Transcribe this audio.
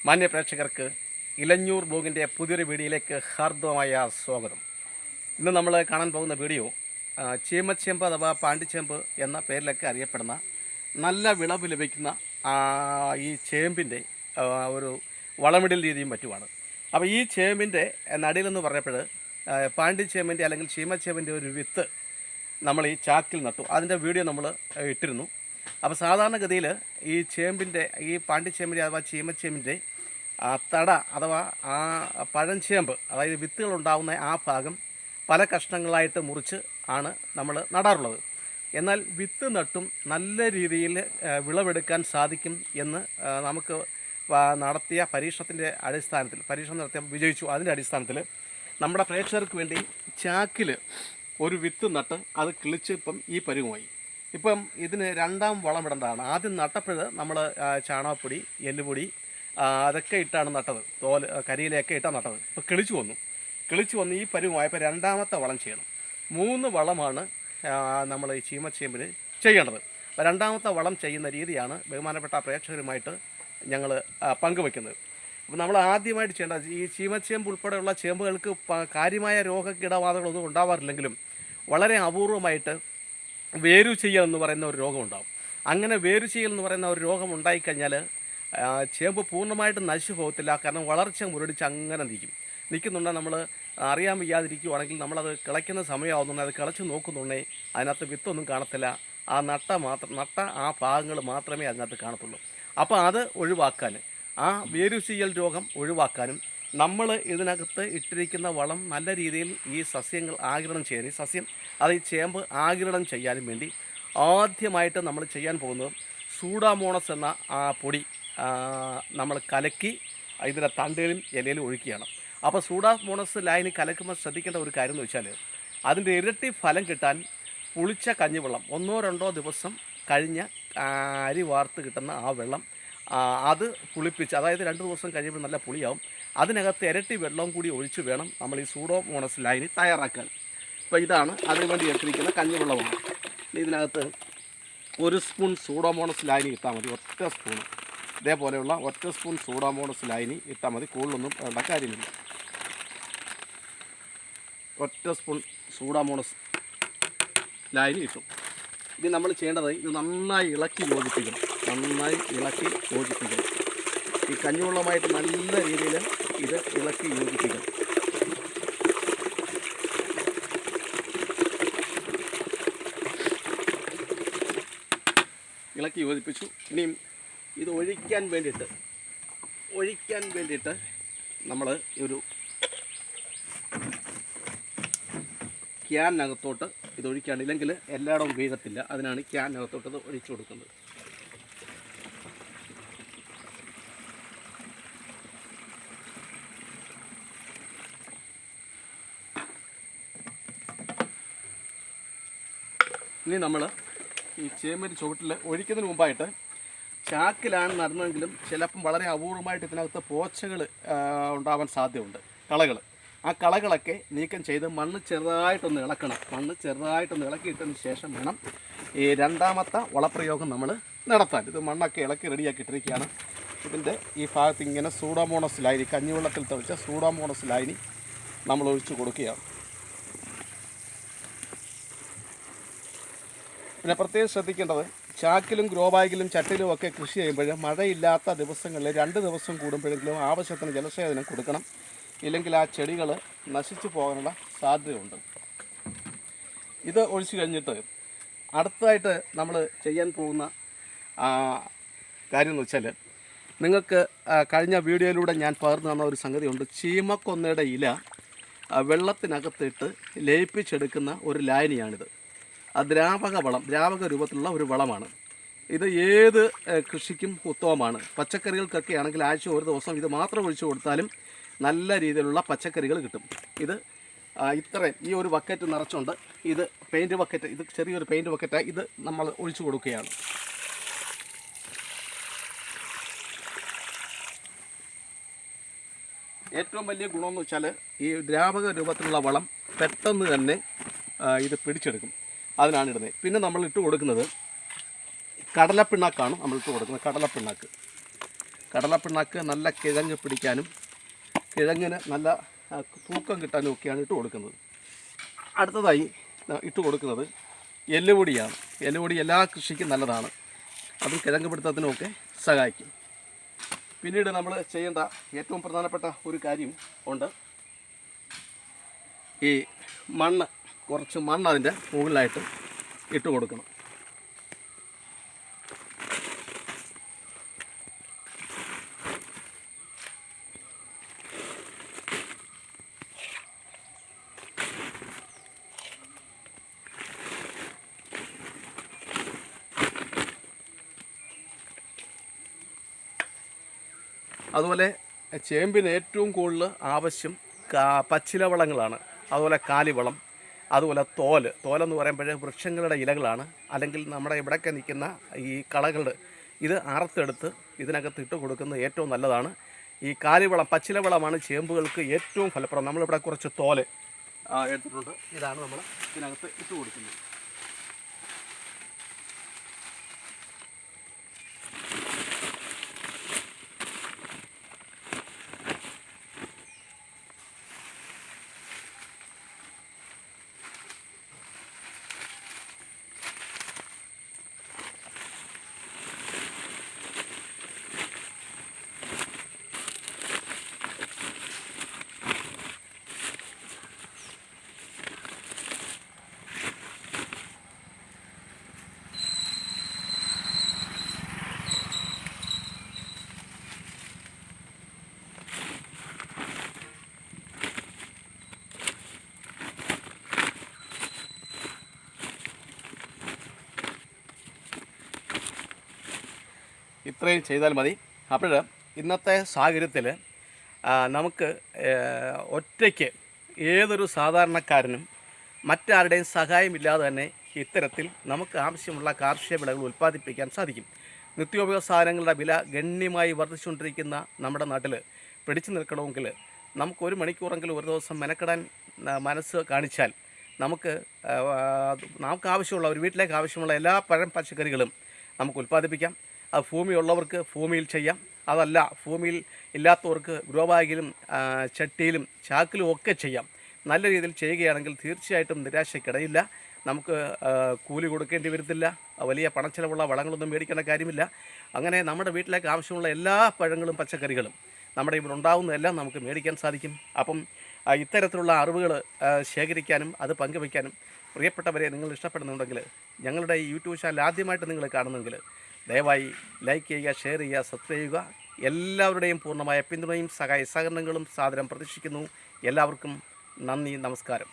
മാന്യ പ്രേക്ഷകർക്ക് ഇലഞ്ഞൂർ ബ്ലോഗിൻ്റെ പുതിയൊരു വീഡിയോയിലേക്ക് ഹാർദവമായ സ്വാഗതം. ഇന്ന് നമ്മൾ കാണാൻ പോകുന്ന വീഡിയോ ചീമച്ചേമ്പ് അഥവാ പാണ്ടിച്ചേമ്പ് എന്ന പേരിലൊക്കെ അറിയപ്പെടുന്ന നല്ല വിളവ് ലഭിക്കുന്ന ഈ ചേമ്പിൻ്റെ ഒരു വളമിടൽ രീതിയും മറ്റുമാണ്. അപ്പോൾ ഈ ചേമ്പിൻ്റെ നടിയിലെന്ന് പറഞ്ഞപ്പോൾ പാണ്ടിച്ചേമ്പിൻ്റെ അല്ലെങ്കിൽ ചീമച്ചേമ്പിൻ്റെ ഒരു വിത്ത് നമ്മൾ ഈ ചാക്കിൽ നട്ടു. അതിൻ്റെ വീഡിയോ നമ്മൾ ഇട്ടിരുന്നു. അപ്പോൾ സാധാരണഗതിയിൽ ഈ ചേമ്പിൻ്റെ ഈ പാണ്ടിച്ചേമ്പിൻ്റെ അഥവാ ചീമച്ചേമ്പിൻ്റെ തട അഥവാ ആ പഴഞ്ചേമ്പ് അതായത് വിത്തുകളുണ്ടാകുന്ന ആ ഭാഗം പല കഷ്ണങ്ങളായിട്ട് മുറിച്ച് ആണ് നമ്മൾ നടാറുള്ളത്. എന്നാൽ വിത്ത് നട്ടും നല്ല രീതിയിൽ വിളവെടുക്കാൻ സാധിക്കും എന്ന് നമുക്ക് നടത്തിയ പരീക്ഷണം നടത്തിയ വിജയിച്ചു. അതിൻ്റെ അടിസ്ഥാനത്തിൽ നമ്മുടെ പ്രേക്ഷകർക്ക് വേണ്ടി ചാക്കിൽ ഒരു വിത്ത് നട്ട് അത് കിളിച്ച് ഇപ്പം ഈ പരുവമായി. ഇപ്പം ഇതിന് രണ്ടാം വളം ഇടേണ്ടതാണ്. ആദ്യം നട്ടപ്പോൾ നമ്മൾ ചാണകപ്പൊടി, എല്ലുപൊടി അതൊക്കെ ഇട്ടാണ് നട്ടത്. കരിയിലൊക്കെ ഇട്ടാണ് നട്ടത്. ഇപ്പോൾ കിളിച്ചു വന്ന് ഈ പരുവമായപ്പോൾ രണ്ടാമത്തെ വളം ചെയ്യണം. 3 വളമാണ് നമ്മൾ ഈ ചീമച്ചേമ്പിന് ചെയ്യേണ്ടത്. അപ്പോൾ രണ്ടാമത്തെ വളം ചെയ്യുന്ന രീതിയാണ് ബഹുമാനപ്പെട്ട പ്രേക്ഷകരുമായിട്ട് ഞങ്ങൾ പങ്കുവയ്ക്കുന്നത്. അപ്പോൾ നമ്മൾ ആദ്യമായിട്ട് ചെയ്യേണ്ടത് ഈ ചീമച്ചേമ്പ് ഉൾപ്പെടെയുള്ള ചേമ്പുകൾക്ക് കാര്യമായ രോഗകീടബാധകളൊന്നും ഉണ്ടാവാറില്ലെങ്കിലും വളരെ അപൂർവമായിട്ട് വേരുചെയ്യൽ എന്ന് പറയുന്ന ഒരു രോഗമുണ്ടാകും. അങ്ങനെ വേരുചെയ്യൽ എന്ന് പറയുന്ന ഒരു രോഗം ഉണ്ടായിക്കഴിഞ്ഞാൽ ചേമ്പ് പൂർണ്ണമായിട്ട് നശിച്ചു പോകത്തില്ല. കാരണം വളർച്ച മുരടിച്ച് അങ്ങനെ നിൽക്കുന്നുണ്ടെങ്കിൽ നമ്മൾ അറിയാൻ വയ്യാതിരിക്കുവാണെങ്കിൽ നമ്മളത് കിളയ്ക്കുന്ന സമയമാകുന്നുണ്ടെങ്കിൽ അത് കിളച്ച് നോക്കുന്നുണ്ടെങ്കിൽ അതിനകത്ത് വിത്തൊന്നും കാണത്തില്ല. ആ നട്ട ആ ഭാഗങ്ങൾ മാത്രമേ അതിനകത്ത് കാണത്തുള്ളൂ. അപ്പോൾ അത് ഒഴിവാക്കാൻ, ആ വേരുചെയ്യൽ രോഗം ഒഴിവാക്കാനും നമ്മൾ ഇതിനകത്ത് ഇട്ടിരിക്കുന്ന വളം നല്ല രീതിയിൽ ഈ സസ്യങ്ങൾ ആഗിരണം ചെയ്യാൻ, ഈ സസ്യം അത് ഈ ചേമ്പ് ആഗിരണം ചെയ്യാനും വേണ്ടി ആദ്യമായിട്ട് നമ്മൾ ചെയ്യാൻ പോകുന്നത് സൂഡാമോണസ് എന്ന ആ പൊടി നമ്മൾ കലക്കി ഇതിൻ്റെ തണ്ടയിലും ഇലയിലും ഒഴിക്കുകയാണ്. അപ്പോൾ സൂഡാമോണസ് ലായനി കലക്കുമ്പോൾ ശ്രദ്ധിക്കേണ്ട ഒരു കാര്യം എന്ന് വെച്ചാൽ അതിൻ്റെ ഇരട്ടി ഫലം കിട്ടാൻ പുളിച്ച കഞ്ഞിവെള്ളം 1-2 ദിവസം കഴിഞ്ഞ് അരി വാർത്ത് കിട്ടുന്ന ആ വെള്ളം അത് പുളിപ്പിച്ച്, അതായത് 2 ദിവസം കഴിയുമ്പോൾ നല്ല പുളിയാവും. അതിനകത്ത് ഇരട്ടി വെള്ളവും കൂടി ഒഴിച്ച് വേണം നമ്മൾ ഈ സൂഡോമോണസ് ലായനി തയ്യാറാക്കാൻ. അപ്പോൾ ഇതാണ് അതിനുവേണ്ടി എടുത്തിരിക്കുന്ന കഞ്ഞിവെള്ളമാണ്. ഇതിനകത്ത് 1 സ്പൂൺ സൂഡോമോണസ് ലായനി ഇട്ടാൽ മതി. ഒറ്റ സ്പൂൺ, ഇതേപോലെയുള്ള 1 സ്പൂൺ സൂഡോമോണസ് ലായനി ഇട്ടാൽ മതി. കൂടുതലൊന്നും വേണ്ട കാര്യമില്ല. 1 സ്പൂൺ സൂഡോമോണസ് ലായനി ഇട്ടു. ഇത് നമ്മൾ ചെയ്യേണ്ടത് ഇത് നന്നായി ഇളക്കി യോജിപ്പിക്കണം. ഈ കഞ്ഞിവെള്ളമായിട്ട് നല്ല രീതിയിൽ ഇത് ഇളക്കി യോജിപ്പിക്കണം. ഇളക്കി യോജിപ്പിച്ചു. ഇനിയും ഇത് ഒഴിക്കാൻ വേണ്ടിയിട്ട് നമ്മൾ ഒരു ക്യാനകത്തോട്ട് ഇത് ഒഴിക്കുകയാണ്. ഇല്ലെങ്കിൽ എല്ലായിടവും വീഴത്തില്ല. അതിനാണ് ക്യാനകത്തോട്ട് ഇത് ഒഴിച്ചു കൊടുക്കുന്നത്. ഇനി നമ്മൾ ഈ ചേമ്പിൻ്റെ ചുവട്ടിൽ ഒഴിക്കുന്നതിന് മുമ്പായിട്ട് ചാക്കിലാണ് നടുന്നതെങ്കിലും ചിലപ്പം വളരെ അപൂർവമായിട്ട് ഇതിനകത്ത് പോച്ചകൾ ഉണ്ടാവാൻ സാധ്യതയുണ്ട്, കളകൾ. ആ കളകളൊക്കെ നീക്കം ചെയ്ത് മണ്ണ് ചെറുതായിട്ടൊന്ന് ഇളക്കിയിട്ടതിന് ശേഷം വേണം ഈ രണ്ടാമത്തെ വളപ്രയോഗം നമ്മൾ നടത്താൻ. ഇത് മണ്ണൊക്കെ ഇളക്കി റെഡിയാക്കിയിട്ടിരിക്കുകയാണ്. ഇതിൻ്റെ ഈ ഭാഗത്ത് ഇങ്ങനെ സൂഡോമോണസ് ലായനി, കഞ്ഞിവെള്ളത്തിൽ തളിച്ച സൂഡോമോണസ് ലായനി നമ്മൾ ഒഴിച്ചു കൊടുക്കുകയാണ്. പിന്നെ പ്രത്യേകം ശ്രദ്ധിക്കേണ്ടത്, ചാക്കിലും ഗ്രോ ബാഗിലും ചട്ടിലും ഒക്കെ കൃഷി ചെയ്യുമ്പോൾ മഴയില്ലാത്ത ദിവസങ്ങളിൽ 2 ദിവസം കൂടുമ്പോഴെങ്കിലും ആവശ്യത്തിന് ജലസേചനം കൊടുക്കണം. ഇല്ലെങ്കിൽ ആ ചെടികൾ നശിച്ചു പോകാനുള്ള സാധ്യതയുണ്ട്. ഇത് ഒഴിച്ചു കഴിഞ്ഞിട്ട് അടുത്തതായിട്ട് നമ്മൾ ചെയ്യാൻ പോകുന്ന കാര്യം എന്ന് വെച്ചാൽ, നിങ്ങൾക്ക് കഴിഞ്ഞ വീഡിയോയിലൂടെ ഞാൻ പകർന്നു തന്ന ഒരു സംഗതിയുണ്ട്. ചീമക്കൊന്നയുടെ ഇല വെള്ളത്തിനകത്തിട്ട് ലയിപ്പിച്ചെടുക്കുന്ന ഒരു ലായനിയാണിത്. ദ്രാവക രൂപത്തിലുള്ള ഒരു വളമാണ്. ഇത് ഏത് കൃഷിക്കും ഉത്തമമാണ്. പച്ചക്കറികൾക്കൊക്കെ ആണെങ്കിൽ ആഴ്ച 1 ദിവസം ഇത് മാത്രം ഒഴിച്ചു കൊടുത്താലും നല്ല രീതിയിലുള്ള പച്ചക്കറികൾ കിട്ടും. ഇത് ഇത്രയും ഈ ഒരു ബക്കറ്റ് നിറച്ചുകൊണ്ട് ഇത് പെയിൻറ്റ് ബക്കറ്റ്, ഇത് ചെറിയൊരു പെയിൻറ്റ് ബക്കറ്റാണ്. ഇത് നമ്മൾ ഒഴിച്ചു കൊടുക്കുകയാണ്. ഏറ്റവും വലിയ ഗുണമെന്ന് വെച്ചാൽ ഈ ദ്രാവക രൂപത്തിലുള്ള വളം പെട്ടെന്ന് തന്നെ ഇത് പിടിച്ചെടുക്കും. അതിനാണ് ഇടുന്നത്. പിന്നെ നമ്മൾ ഇട്ട് കൊടുക്കുന്നത് കടലപ്പിണ്ണാക്കാണ്. നമ്മൾ ഇട്ട് കൊടുക്കുന്നത് കടലപ്പിണ്ണാക്ക്. കടലപ്പിണ്ണാക്ക് നല്ല കിഴങ്ങ് പിടിക്കാനും കിഴങ്ങിന് നല്ല തൂക്കം കിട്ടാനും ഒക്കെയാണ് ഇട്ട് കൊടുക്കുന്നത്. അടുത്തതായി ഇട്ട് കൊടുക്കുന്നത് എല്ലുപൊടിയാണ്. എല്ലുപൊടി എല്ലാ കൃഷിക്കും നല്ലതാണ്, അതും കിഴങ്ങ് പിടുത്തത്തിനുമൊക്കെ സഹായിക്കും. പിന്നീട് നമ്മൾ ചെയ്യേണ്ട ഏറ്റവും പ്രധാനപ്പെട്ട ഒരു കാര്യം ഉണ്ട്. ഈ കുറച്ച് മണ്ണ് അതിൻ്റെ മുകളിലായിട്ട് ഇട്ട് കൊടുക്കണം. അതുപോലെ ചേമ്പിന് ഏറ്റവും കൂടുതൽ ആവശ്യം പച്ചില വളങ്ങളാണ്. അതുപോലെ കാലിവളം, അതുപോലെ തോലെന്ന് പറയുമ്പോൾ വൃക്ഷങ്ങളുടെ ഇലകളാണ്, അല്ലെങ്കിൽ നമ്മുടെ ഇവിടെയൊക്കെ നിൽക്കുന്ന ഈ കളകൾ ഇത് അറുത്തെടുത്ത് ഇതിനകത്ത് ഇട്ട് കൊടുക്കുന്നത് ഏറ്റവും നല്ലതാണ്. ഈ കാലിവളം, പച്ചില വളമാണ് ചേമ്പുകൾക്ക് ഏറ്റവും ഫലപ്രദം. നമ്മളിവിടെ കുറച്ച് തോല് എടുത്തിട്ടുണ്ട്, ഇതാണ് നമ്മൾ ഇതിനകത്ത് ഇട്ട് കൊടുക്കുന്നത്. ഇത്രയും ചെയ്താൽ മതി. അപ്പോൾ ഇന്നത്തെ സാഹചര്യത്തിൽ നമുക്ക് ഒറ്റയ്ക്ക് ഏതൊരു സാധാരണക്കാരനും മറ്റാരുടെയും സഹായമില്ലാതെ തന്നെ ഇത്തരത്തിൽ നമുക്ക് ആവശ്യമുള്ള കാർഷിക വിളകൾ ഉൽപ്പാദിപ്പിക്കാൻ സാധിക്കും. നിത്യോപയോഗ സാധനങ്ങളുടെ വില ഗണ്യമായി വർദ്ധിച്ചുകൊണ്ടിരിക്കുന്ന നമ്മുടെ നാട്ടിൽ പിടിച്ചു നിൽക്കണമെങ്കിൽ നമുക്ക് 1 മണിക്കൂറെങ്കിലും ഒരു ദിവസം മെനക്കെടാൻ മനസ്സ് കാണിച്ചാൽ നമുക്ക് ആവശ്യമുള്ള ഒരു വീട്ടിലേക്ക് ആവശ്യമുള്ള എല്ലാ പച്ചക്കറികളും നമുക്ക് ഉൽപ്പാദിപ്പിക്കാം. അത് ഭൂമിയുള്ളവർക്ക് ഭൂമിയിൽ ചെയ്യാം, അതല്ല ഭൂമിയിൽ ഇല്ലാത്തവർക്ക് ഗ്രോ ബാഗിലും ചട്ടിയിലും ചാക്കിലും ഒക്കെ ചെയ്യാം. നല്ല രീതിയിൽ ചെയ്യുകയാണെങ്കിൽ തീർച്ചയായിട്ടും നിരാശയ്ക്കിടയില്ല. നമുക്ക് കൂലി കൊടുക്കേണ്ടി വരത്തില്ല, വലിയ പണച്ചിലവുള്ള വളങ്ങളൊന്നും മേടിക്കേണ്ട കാര്യമില്ല. അങ്ങനെ നമ്മുടെ വീട്ടിലേക്ക് ആവശ്യമുള്ള എല്ലാ പഴങ്ങളും പച്ചക്കറികളും നമ്മുടെ ഇവിടെ ഉണ്ടാകുന്നതെല്ലാം നമുക്ക് മേടിക്കാൻ സാധിക്കും. അപ്പം ഇത്തരത്തിലുള്ള അറിവുകൾ ശേഖരിക്കാനും അത് പങ്കുവയ്ക്കാനും പ്രിയപ്പെട്ടവരെ നിങ്ങൾ ഇഷ്ടപ്പെടുന്നുണ്ടെങ്കിൽ, ഞങ്ങളുടെ ഈ യൂട്യൂബ് ചാനൽ ആദ്യമായിട്ട് നിങ്ങൾ കാണുന്നെങ്കിൽ ദയവായി ലൈക്ക് ചെയ്യുക, ഷെയർ ചെയ്യുക, സബ്സ്ക്രൈബ് ചെയ്യുക. എല്ലാവരുടെയും പൂർണ്ണമായ പിന്തുണയും സഹകരണങ്ങളും സാദരം പ്രതീക്ഷിക്കുന്നു. എല്ലാവർക്കും നന്ദി, നമസ്കാരം.